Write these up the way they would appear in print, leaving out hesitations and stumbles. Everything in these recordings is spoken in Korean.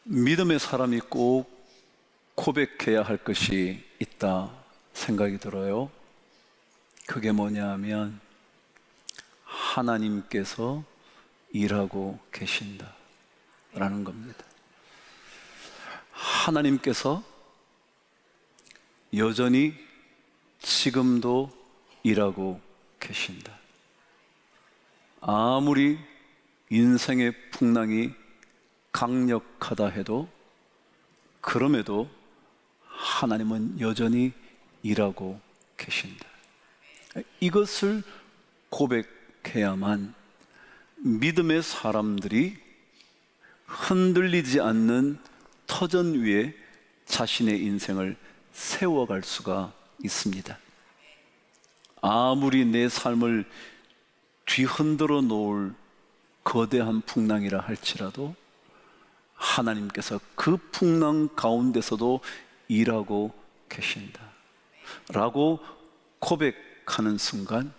믿음의 사람이 꼭 고백해야 할 것이 있다 생각이 들어요. 그게 뭐냐 하면 하나님께서 일하고 계신다 라는 겁니다. 하나님께서 여전히 지금도 일하고 계신다. 아무리 인생의 풍랑이 강력하다 해도 그럼에도 하나님은 여전히 일하고 계신다. 이것을 고백해야만 믿음의 사람들이 흔들리지 않는 터전 위에 자신의 인생을 세워갈 수가 있습니다. 아무리 내 삶을 뒤흔들어 놓을 거대한 풍랑이라 할지라도 하나님께서 그 풍랑 가운데서도 일하고 계신다 라고 고백하는 순간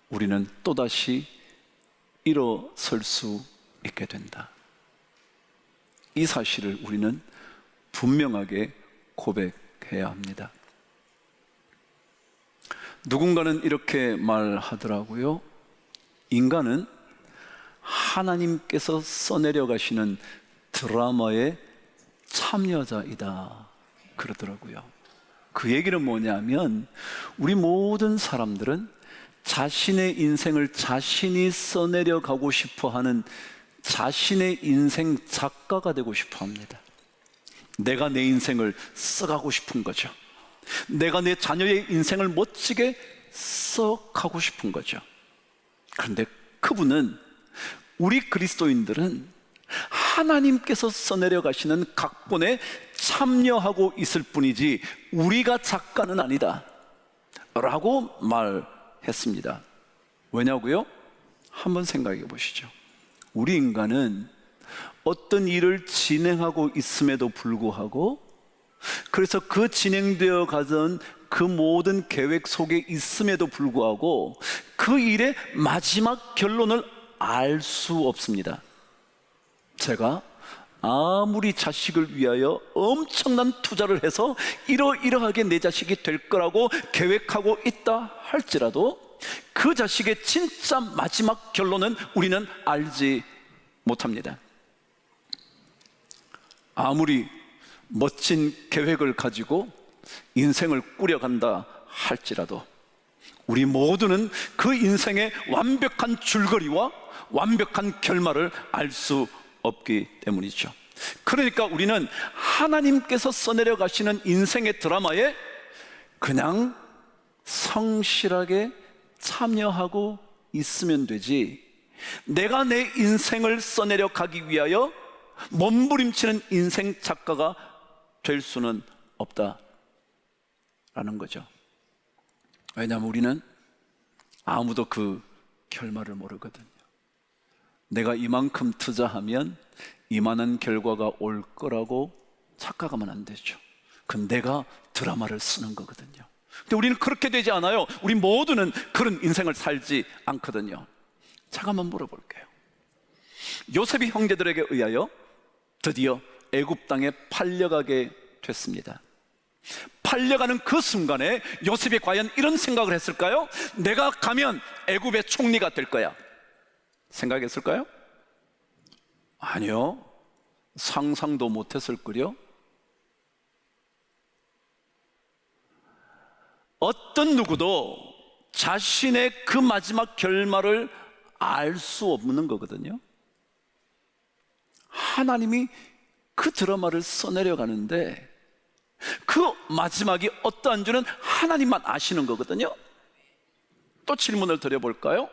우리는 또다시 일어설 수 있게 된다. 이 사실을 우리는 분명하게 고백해야 합니다. 누군가는 이렇게 말하더라고요. 인간은 하나님께서 써내려 가시는 드라마의 참여자이다 그러더라고요. 그 얘기는 뭐냐면 우리 모든 사람들은 자신의 인생을 자신이 써내려 가고 싶어하는 자신의 인생 작가가 되고 싶어 합니다. 내가 내 인생을 써가고 싶은 거죠. 내가 내 자녀의 인생을 멋지게 써가고 싶은 거죠. 그런데 그분은, 우리 그리스도인들은 하나님께서 써내려 가시는 각본에 참여하고 있을 뿐이지 우리가 작가는 아니다 라고 말했습니다. 왜냐고요? 한번 생각해 보시죠. 우리 인간은 어떤 일을 진행하고 있음에도 불구하고, 그래서 그 진행되어 가던 그 모든 계획 속에 있음에도 불구하고 그 일의 마지막 결론을 알 수 없습니다. 제가 아무리 자식을 위하여 엄청난 투자를 해서 이러이러하게 내 자식이 될 거라고 계획하고 있다 할지라도 그 자식의 진짜 마지막 결론은 우리는 알지 못합니다. 아무리 멋진 계획을 가지고 인생을 꾸려간다 할지라도 우리 모두는 그 인생의 완벽한 줄거리와 완벽한 결말을 알 수 없기 때문이죠. 그러니까 우리는 하나님께서 써내려 가시는 인생의 드라마에 그냥 성실하게 참여하고 있으면 되지, 내가 내 인생을 써내려 가기 위하여 몸부림치는 인생 작가가 될 수는 없다라는 거죠. 왜냐하면 우리는 아무도 그 결말을 모르거든요. 내가 이만큼 투자하면 이만한 결과가 올 거라고 착각하면 안 되죠. 그건 내가 드라마를 쓰는 거거든요. 근데 우리는 그렇게 되지 않아요. 우리 모두는 그런 인생을 살지 않거든요. 제가 한번 물어볼게요. 요셉이 형제들에게 의하여 드디어 애굽 땅에 팔려가게 됐습니다. 팔려가는 그 순간에 요셉이 과연 이런 생각을 했을까요? 내가 가면 애굽의 총리가 될 거야, 생각했을까요? 아니요, 상상도 못했을 거요. 어떤 누구도 자신의 그 마지막 결말을 알 수 없는 거거든요. 하나님이 그 드라마를 써내려 가는데 그 마지막이 어떠한 줄은 하나님만 아시는 거거든요. 또 질문을 드려볼까요?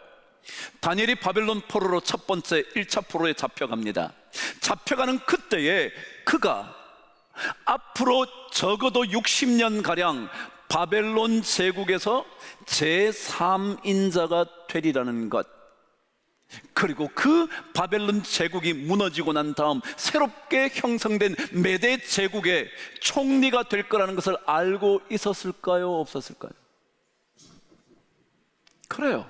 다니엘이 바벨론 포로로 첫 번째 1차 포로에 잡혀갑니다. 잡혀가는 그때에 그가 앞으로 적어도 60년가량 바벨론 제국에서 제3인자가 되리라는 것, 그리고 그 바벨론 제국이 무너지고 난 다음 새롭게 형성된 메대 제국의 총리가 될 거라는 것을 알고 있었을까요? 없었을까요? 그래요.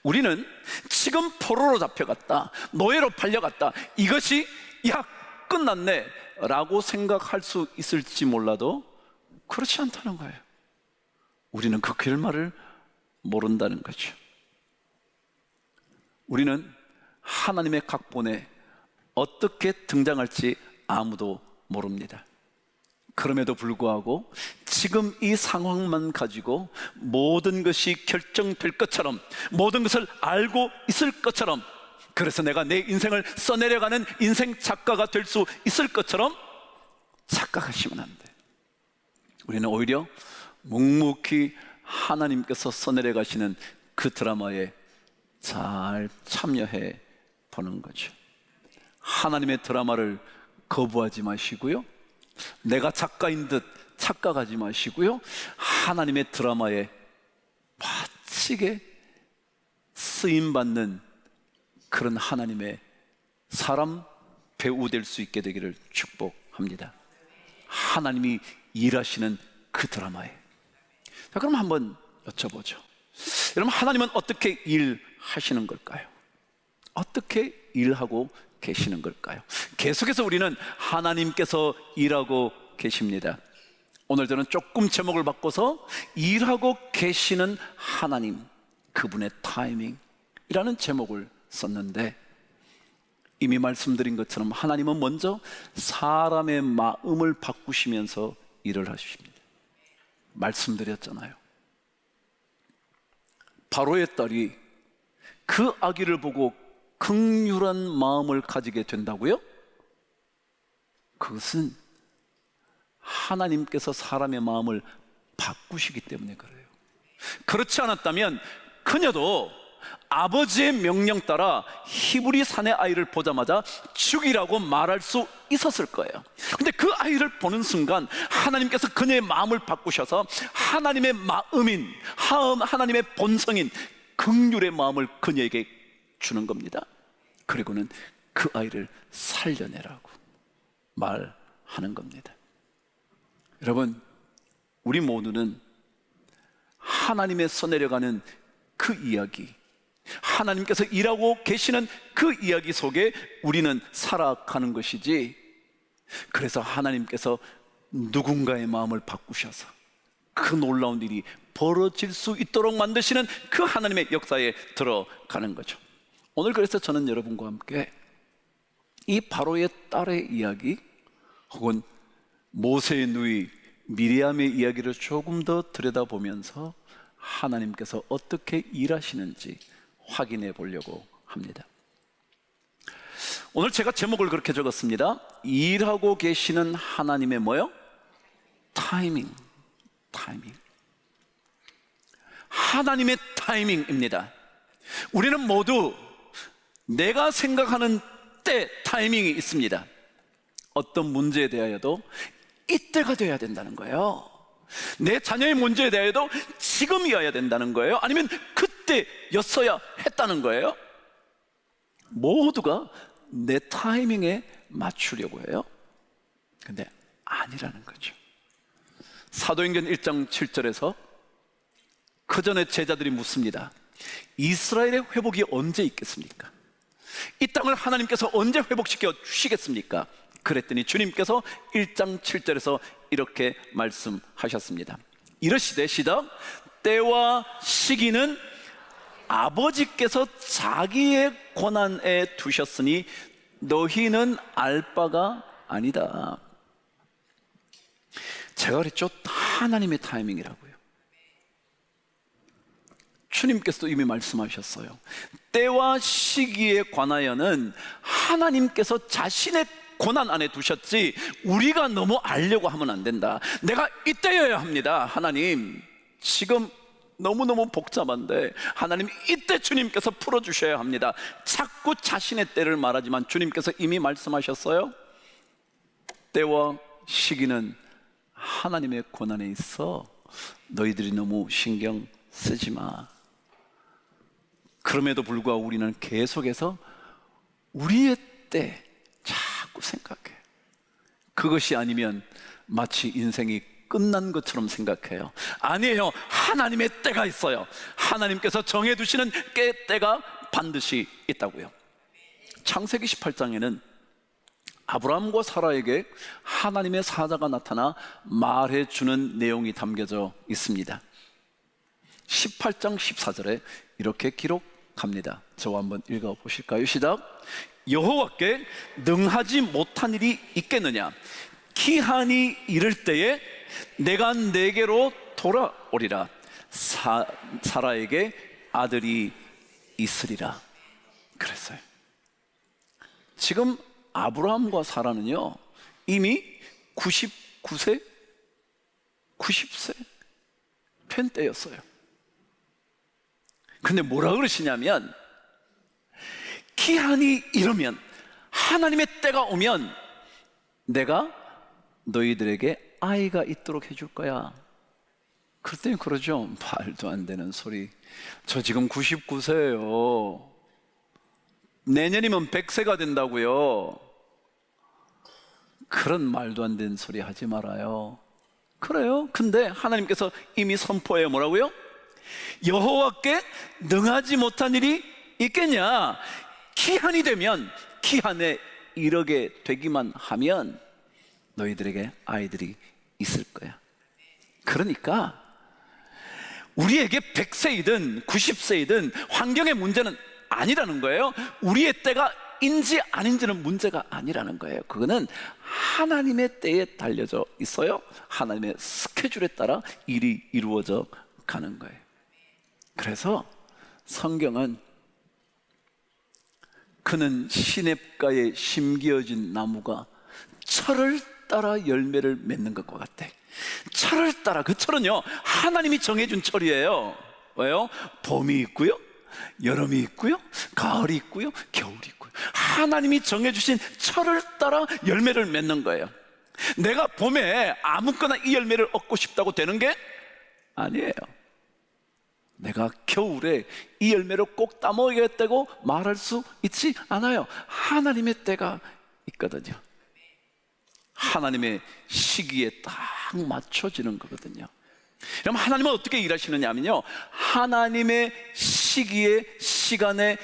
우리는 지금 포로로 잡혀갔다, 노예로 팔려갔다, 이것이 야 끝났네 라고 생각할 수 있을지 몰라도 그렇지 않다는 거예요. 우리는 그 결말을 모른다는 거죠. 우리는 하나님의 각본에 어떻게 등장할지 아무도 모릅니다. 그럼에도 불구하고 지금 이 상황만 가지고 모든 것이 결정될 것처럼, 모든 것을 알고 있을 것처럼, 그래서 내가 내 인생을 써내려가는 인생 작가가 될 수 있을 것처럼 착각하시면 안 돼. 우리는 오히려 묵묵히 하나님께서 써내려가시는 그 드라마에 잘 참여해 보는 거죠. 하나님의 드라마를 거부하지 마시고요, 내가 작가인 듯 착각하지 마시고요, 하나님의 드라마에 멋지게 쓰임받는 그런 하나님의 사람 배우 될 수 있게 되기를 축복합니다. 하나님이 일하시는 그 드라마에. 자, 그럼 한번 여쭤보죠. 여러분, 하나님은 어떻게 일하시는 걸까요? 어떻게 일하고 계시는 걸까요? 계속해서 우리는 하나님께서 일하고 계십니다. 오늘 저는 조금 제목을 바꿔서 일하고 계시는 하나님, 그분의 타이밍이라는 제목을 썼는데, 이미 말씀드린 것처럼 하나님은 먼저 사람의 마음을 바꾸시면서 일을 하십니다. 말씀드렸잖아요. 바로의 딸이 그 아기를 보고 긍휼한 마음을 가지게 된다고요? 그것은 하나님께서 사람의 마음을 바꾸시기 때문에 그래요. 그렇지 않았다면 그녀도 아버지의 명령 따라 히브리 사내 아이를 보자마자 죽이라고 말할 수 있었을 거예요. 근데 그 아이를 보는 순간 하나님께서 그녀의 마음을 바꾸셔서 하나님의 마음인, 하나님의 본성인 긍휼의 마음을 그녀에게 주는 겁니다. 그리고는 그 아이를 살려내라고 말하는 겁니다. 여러분, 우리 모두는 하나님의 써내려가는 그 이야기, 하나님께서 일하고 계시는 그 이야기 속에 우리는 살아가는 것이지, 그래서 하나님께서 누군가의 마음을 바꾸셔서 그 놀라운 일이 벌어질 수 있도록 만드시는 그 하나님의 역사에 들어가는 거죠. 오늘 그래서 저는 여러분과 함께 이 바로의 딸의 이야기, 혹은 모세의 누이 미리암의 이야기를 조금 더 들여다보면서 하나님께서 어떻게 일하시는지 확인해 보려고 합니다. 오늘 제가 제목을 그렇게 적었습니다. 일하고 계시는 하나님의 뭐요? 타이밍. 하나님의 타이밍입니다. 우리는 모두 내가 생각하는 때 타이밍이 있습니다. 어떤 문제에 대하여도 이때가 되어야 된다는 거예요. 내 자녀의 문제에 대해도 지금이어야 된다는 거예요. 아니면 그때였어야 했다는 거예요. 모두가 내 타이밍에 맞추려고 해요. 근데 아니라는 거죠. 사도행전 1장 7절에서 그 전에 제자들이 묻습니다. 이스라엘의 회복이 언제 있겠습니까? 이 땅을 하나님께서 언제 회복시켜 주시겠습니까? 그랬더니 주님께서 1장 7절에서 이렇게 말씀하셨습니다. 이러시되, 시작, 때와 시기는 아버지께서 자기의 권한에 두셨으니 너희는 알 바가 아니다. 제가 그랬죠, 하나님의 타이밍이라고요. 주님께서도 이미 말씀하셨어요. 때와 시기에 관하여는 하나님께서 자신의 고난 안에 두셨지 우리가 너무 알려고 하면 안 된다. 내가 이때여야 합니다. 하나님, 지금 너무너무 복잡한데 하나님 이때 주님께서 풀어주셔야 합니다. 자꾸 자신의 때를 말하지만 주님께서 이미 말씀하셨어요. 때와 시기는 하나님의 고난에 있어 너희들이 너무 신경 쓰지 마. 그럼에도 불구하고 우리는 계속해서 우리의 때 자꾸 생각해요. 그것이 아니면 마치 인생이 끝난 것처럼 생각해요. 아니에요. 하나님의 때가 있어요. 하나님께서 정해두시는 때가 반드시 있다고요. 창세기 18장에는 아브라함과 사라에게 하나님의 사자가 나타나 말해주는 내용이 담겨져 있습니다. 18장 14절에 이렇게 기록합니다. 저와 한번 읽어보실까요? 시작. 여호와께 능하지 못한 일이 있겠느냐? 기한이 이를 때에 내가 내게로 돌아오리라. 사라에게 아들이 있으리라 그랬어요. 지금 아브라함과 사라는요 이미 99세 90세 된 때였어요. 근데 뭐라 그러시냐면, 기한이 이르면, 하나님의 때가 오면 내가 너희들에게 아이가 있도록 해줄 거야. 그랬더니 그러죠. 말도 안 되는 소리. 저 지금 99세예요. 내년이면 100세가 된다고요. 그런 말도 안 되는 소리 하지 말아요. 그래요. 근데 하나님께서 이미 선포해요. 뭐라고요? 여호와께 능하지 못한 일이 있겠냐? 기한이 되면, 기한에 이르게 되기만 하면 너희들에게 아이들이 있을 거야. 그러니까 우리에게 100세이든 90세이든 환경의 문제는 아니라는 거예요. 우리의 때가 인지 아닌지는 문제가 아니라는 거예요. 그거는 하나님의 때에 달려져 있어요. 하나님의 스케줄에 따라 일이 이루어져 가는 거예요. 그래서 성경은 그는 시냇가에 심기어진 나무가 철을 따라 열매를 맺는 것과 같아. 철을 따라, 그 철은요 하나님이 정해준 철이에요. 왜요? 봄이 있고요, 여름이 있고요, 가을이 있고요, 겨울이 있고요. 하나님이 정해주신 철을 따라 열매를 맺는 거예요. 내가 봄에 아무거나 이 열매를 얻고 싶다고 되는 게 아니에요. 내가 겨울에 이 열매를 꼭 따먹어야겠다고 말할 수 있지 않아요. 하나님의 때가 있거든요. 하나님의 시기에 딱 맞춰지는 거거든요. 그럼 하나님은 어떻게 일하시느냐면요, 하나님의 시기에, 시간에,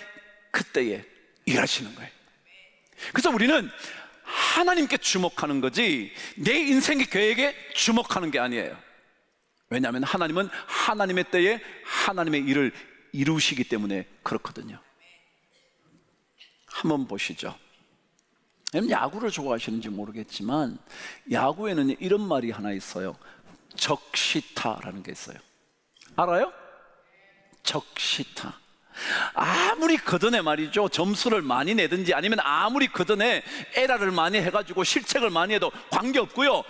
그때에 일하시는 거예요. 그래서 우리는 하나님께 주목하는 거지 내 인생의 계획에 주목하는 게 아니에요. 왜냐하면 하나님은 하나님의 때에 하나님의 일을 이루시기 때문에 그렇거든요. 한번 보시죠. 야구를 좋아하시는지 모르겠지만 야구에는 이런 말이 하나 있어요. 적시타라는 게 있어요. 알아요? 적시타. 아무리 걷어내 말이죠, 점수를 많이 내든지 아니면 아무리 걷어내 에라를 많이 해가지고 실책을 많이 해도 관계없고요,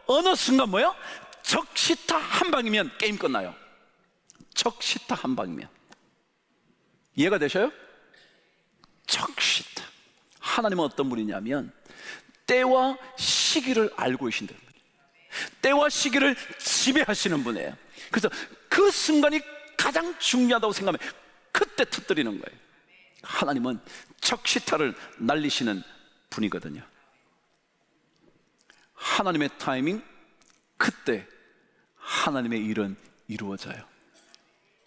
어느 순간 뭐요? 적시타 한 방이면 게임 끝나요. 적시타 한 방이면. 이해가 되셔요? 적시타. 하나님은 어떤 분이냐면 때와 시기를 알고 계신다. 때와 시기를 지배하시는 분이에요. 그래서 그 순간이 가장 중요하다고 생각하면 그때 터뜨리는 거예요. 하나님은 적시타를 날리시는 분이거든요. 하나님의 타이밍, 그때 하나님의 일은 이루어져요.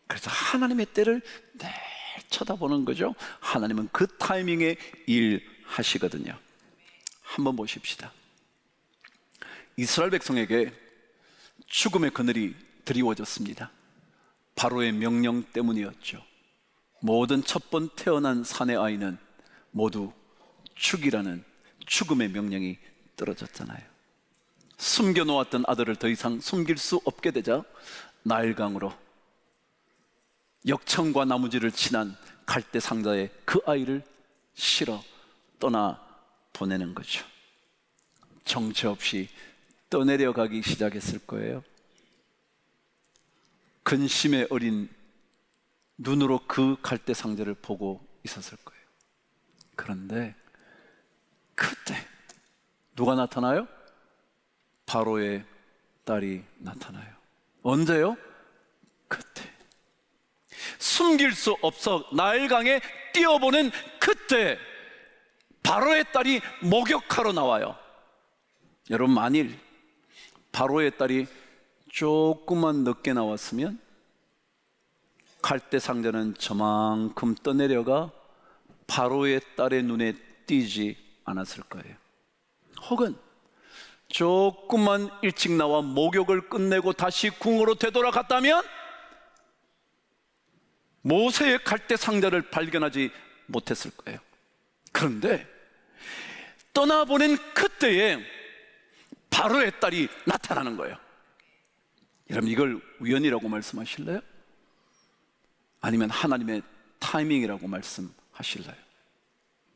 그래서 하나님의 때를 늘 쳐다보는 거죠. 하나님은 그 타이밍에 일하시거든요. 한번 보십시다. 이스라엘 백성에게 죽음의 그늘이 드리워졌습니다. 바로의 명령 때문이었죠. 모든 첫 번 태어난 사내 아이는 모두 죽이라는 죽음의 명령이 떨어졌잖아요. 숨겨놓았던 아들을 더 이상 숨길 수 없게 되자 나일강으로 역청과 나무지를 지난 갈대 상자에 그 아이를 실어 떠나 보내는 거죠. 정체 없이 떠내려가기 시작했을 거예요. 근심에 어린 눈으로 그 갈대 상자를 보고 있었을 거예요. 그런데 그때 누가 나타나요? 바로의 딸이 나타나요. 언제요? 그때. 숨길 수 없어 나일강에 뛰어보는 그때 바로의 딸이 목욕하러 나와요. 여러분, 만일 바로의 딸이 조금만 늦게 나왔으면 갈대 상자는 저만큼 떠내려가 바로의 딸의 눈에 띄지 않았을 거예요. 혹은 조금만 일찍 나와 목욕을 끝내고 다시 궁으로 되돌아갔다면 모세의 갈대 상자를 발견하지 못했을 거예요. 그런데 떠나보낸 그때에 바로의 딸이 나타나는 거예요. 여러분, 이걸 우연이라고 말씀하실래요? 아니면 하나님의 타이밍이라고 말씀하실래요?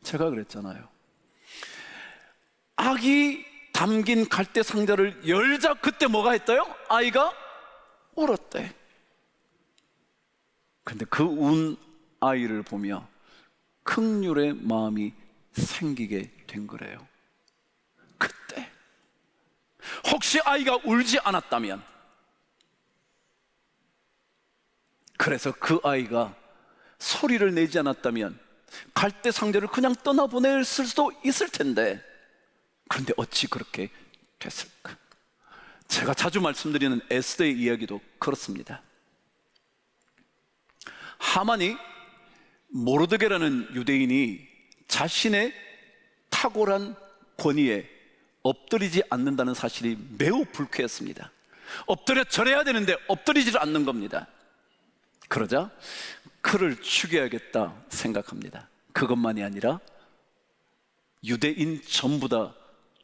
제가 그랬잖아요. 아기 담긴 갈대 상자를 열자 그때 뭐가 했대요? 아이가 울었대. 근데 그 운 아이를 보며 긍휼의 마음이 생기게 된 거래요. 그때 혹시 아이가 울지 않았다면, 그래서 그 아이가 소리를 내지 않았다면 갈대 상자를 그냥 떠나보낼 수도 있을 텐데, 그런데 어찌 그렇게 됐을까? 제가 자주 말씀드리는 에스더의 이야기도 그렇습니다. 하만이 모르드게라는 유대인이 자신의 탁월한 권위에 엎드리지 않는다는 사실이 매우 불쾌했습니다. 엎드려 절해야 되는데 엎드리지를 않는 겁니다. 그러자 그를 죽여야겠다 생각합니다. 그것만이 아니라 유대인 전부 다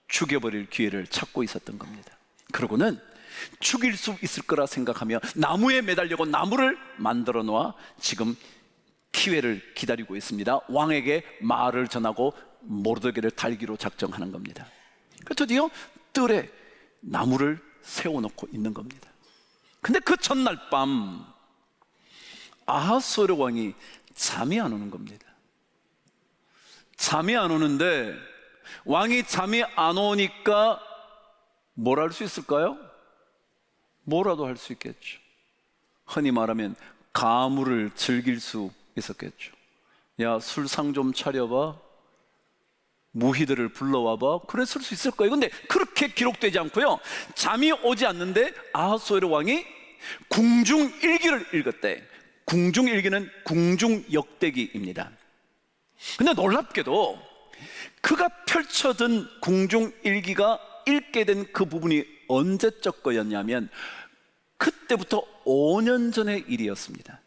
죽여버릴 기회를 찾고 있었던 겁니다. 그러고는 죽일 수 있을 거라 생각하며 나무에 매달려고 나무를 만들어 놓아 지금 기회를 기다리고 있습니다. 왕에게 말을 전하고 모르드게를 달기로 작정하는 겁니다. 드디어 뜰에 나무를 세워놓고 있는 겁니다. 근데 그 첫날 밤 아하수에로 왕이 잠이 안 오는 겁니다. 잠이 안 오는데 왕이 잠이 안 오니까 뭘 할 수 있을까요? 뭐라도 할 수 있겠죠. 흔히 말하면 가물을 즐길 수 있었겠죠. 야, 술상 좀 차려봐, 무희들을 불러와봐, 그랬을 수 있을 거예요. 근데 그렇게 기록되지 않고요, 잠이 오지 않는데 아하수에로 왕이 궁중일기를 읽었대. 궁중일기는 궁중역대기입니다. 근데 놀랍게도 그가 펼쳐든 궁중일기가 읽게 된 그 부분이 언제적 거였냐면 그때부터 5년 전의 일이었습니다.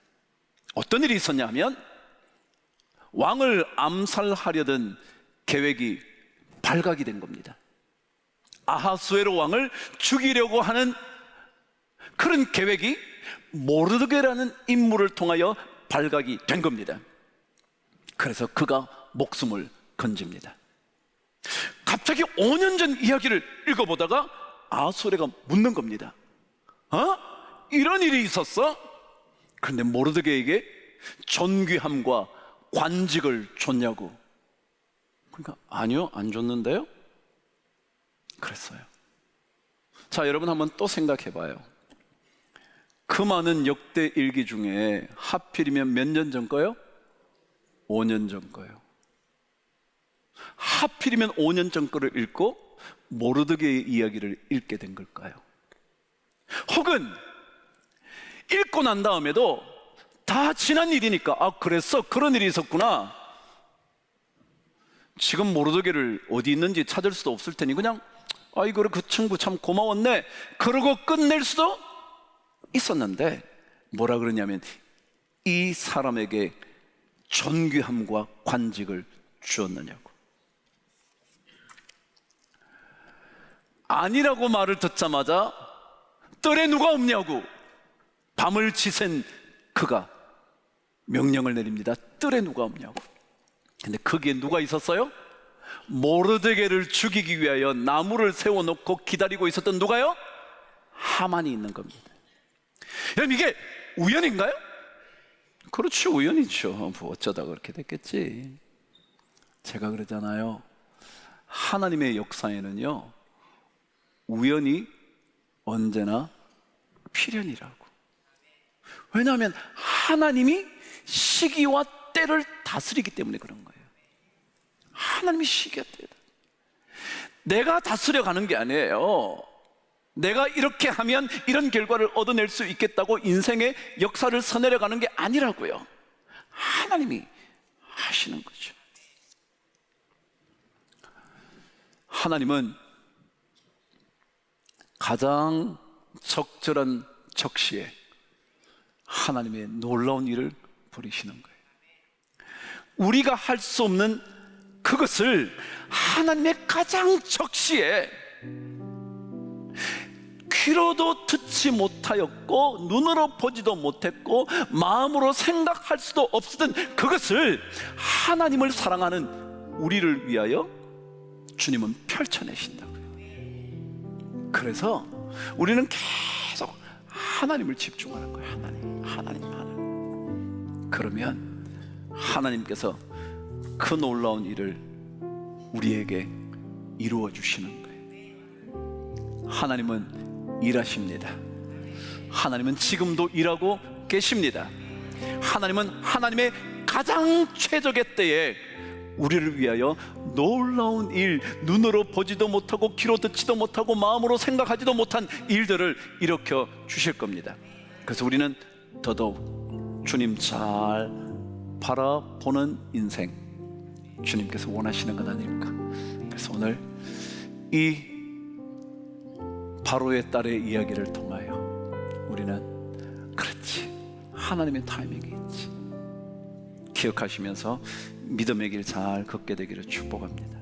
어떤 일이 있었냐면 왕을 암살하려던 계획이 발각이 된 겁니다. 아하수에로 왕을 죽이려고 하는 그런 계획이 모르드게라는 인물을 통하여 발각이 된 겁니다. 그래서 그가 목숨을 건집니다. 갑자기 5년 전 이야기를 읽어보다가 아하수에로가 묻는 겁니다. 이런 일이 있었어? 그런데 모르드게에게 존귀함과 관직을 줬냐고. 그러니까 아니요, 안 줬는데요? 그랬어요. 자, 여러분 한번 또 생각해 봐요. 그 많은 역대 일기 중에 하필이면 몇 년 전 거요? 5년 전 거요. 하필이면 5년 전 거를 읽고 모르드게의 이야기를 읽게 된 걸까요? 혹은 읽고 난 다음에도 다 지난 일이니까 그랬어, 그런 일이 있었구나, 지금 모르드게를 어디 있는지 찾을 수도 없을 테니 그냥 아이고 그 친구 참 고마웠네 그러고 끝낼 수도 있었는데, 뭐라 그러냐면 이 사람에게 존귀함과 관직을 주었느냐고. 아니라고 말을 듣자마자 뜰에 누가 없냐고 밤을 지샌 그가 명령을 내립니다. 뜰에 누가 없냐고. 근데 거기에 누가 있었어요? 모르드게를 죽이기 위하여 나무를 세워놓고 기다리고 있었던 누가요? 하만이 있는 겁니다. 여러분, 이게 우연인가요? 그렇지, 우연이죠. 뭐 어쩌다 그렇게 됐겠지. 제가 그러잖아요, 하나님의 역사에는요 우연이 언제나 필연이라고. 왜냐하면 하나님이 시기와 때를 다스리기 때문에 그런 거예요. 하나님이 시기와 때를, 내가 다스려 가는 게 아니에요. 내가 이렇게 하면 이런 결과를 얻어낼 수 있겠다고 인생의 역사를 서내려 가는 게 아니라고요. 하나님이 하시는 거죠. 하나님은 가장 적절한 적시에 하나님의 놀라운 일을 벌이시는 거예요. 우리가 할 수 없는 그것을 하나님의 가장 적시에 귀로도 듣지 못하였고 눈으로 보지도 못했고 마음으로 생각할 수도 없었던 그것을 하나님을 사랑하는 우리를 위하여 주님은 펼쳐내신다고요. 그래서 우리는 계속 하나님을 집중하는 거예요. 하나님. 그러면 하나님께서 그 놀라운 일을 우리에게 이루어 주시는 거예요. 하나님은 일하십니다. 하나님은 지금도 일하고 계십니다. 하나님은 하나님의 가장 최적의 때에 우리를 위하여 놀라운 일, 눈으로 보지도 못하고 귀로 듣지도 못하고 마음으로 생각하지도 못한 일들을 일으켜 주실 겁니다. 그래서 우리는 더더욱 주님 잘 바라보는 인생, 주님께서 원하시는 것 아닙니까? 그래서 오늘 이 바로의 딸의 이야기를 통하여 우리는 그렇지, 하나님의 타이밍이 있지 기억하시면서 믿음의 길 잘 걷게 되기를 축복합니다.